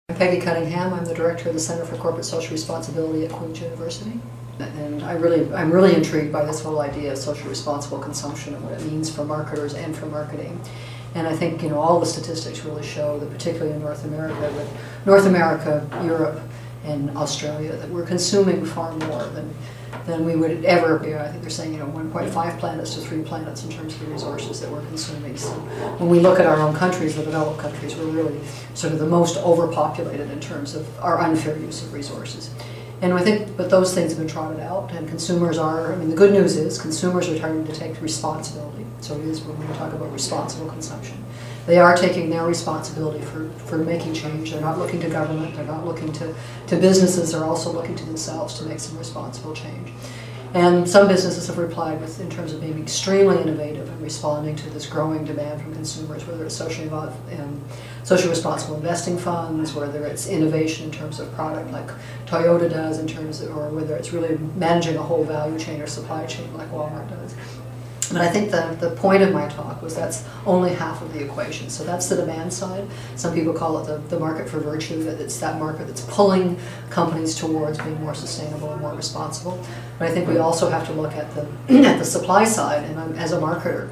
I'm Peggy Cunningham. I'm the director of the Center for Corporate Social Responsibility at Queen's University. And I'm really intrigued by this whole idea of social responsible consumption and what it means for marketers and for marketing. And I think, all the statistics really show that, particularly in North America, Europe, and Australia, that we're consuming far more than we would ever be. I think they're saying, 1.5 planets to 3 planets in terms of the resources that we're consuming. So when we look at our own countries, the developed countries, we're really sort of the most overpopulated in terms of our unfair use of resources. And I think, but those things have been trotted out, and consumers are, the good news is consumers are starting to take responsibility. So it is when we talk about responsible consumption. They are taking their responsibility for making change. They're not looking to government, they're not looking to businesses, they're also looking to themselves to make some responsible change. And some businesses have replied in terms of being extremely innovative and responding to this growing demand from consumers, whether it's socially responsible investing funds, whether it's innovation in terms of product like Toyota does, or whether it's really managing a whole value chain or supply chain like Walmart does. But I think the point of my talk was that's only half of the equation. So that's the demand side. Some people call it the market for virtue, that it's that market that's pulling companies towards being more sustainable and more responsible. But I think we also have to look at the supply side, and I'm, as a marketer,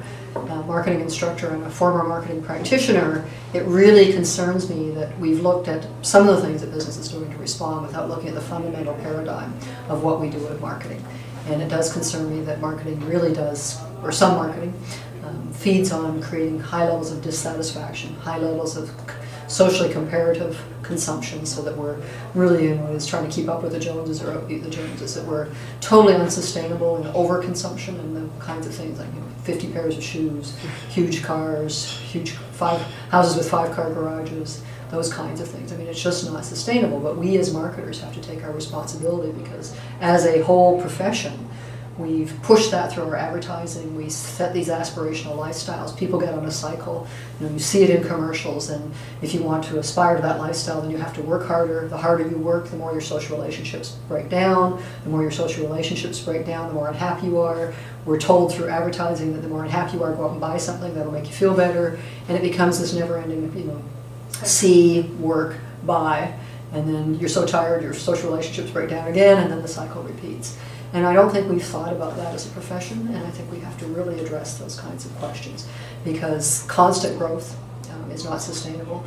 marketing instructor and a former marketing practitioner, it really concerns me that we've looked at some of the things that business is doing to respond without looking at the fundamental paradigm of what we do with marketing. And it does concern me that marketing really does, or some marketing, feeds on creating high levels of dissatisfaction, high levels of socially comparative consumption, so that we're really is trying to keep up with the Joneses or outbeat the Joneses, that we're totally unsustainable in overconsumption and the kinds of things like 50 pairs of shoes, huge cars, huge houses with 5-car garages, those kinds of things. It's just not sustainable, but we as marketers have to take our responsibility, because as a whole profession, we've pushed that through our advertising. We set these aspirational lifestyles. People get on a cycle. You see it in commercials, and if you want to aspire to that lifestyle, then you have to work harder. The harder you work, the more your social relationships break down. The more your social relationships break down, the more unhappy you are. We're told through advertising that the more unhappy you are, go out and buy something that'll make you feel better, and it becomes this never-ending, see, work, buy, and then you're so tired, your social relationships break down again, and then the cycle repeats. And I don't think we've thought about that as a profession, and I think we have to really address those kinds of questions, because constant growth is not sustainable.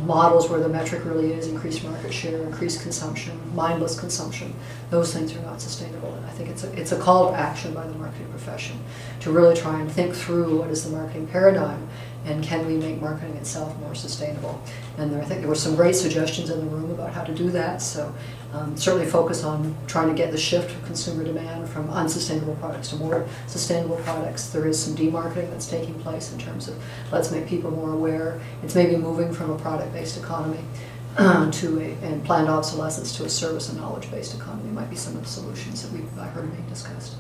Models where the metric really is increased market share, increased consumption, mindless consumption, those things are not sustainable. And I think it's a call to action by the marketing profession to really try and think through what is the marketing paradigm, and can we make marketing itself more sustainable. And I think there were some great suggestions in the room about how to do that, so certainly focus on trying to get the shift of consumer demand from unsustainable products to more sustainable products. There is some demarketing that's taking place in terms of let's make people more aware. It's maybe moving from a product-based economy and planned obsolescence to a service and knowledge-based economy might be some of the solutions that I heard being discussed.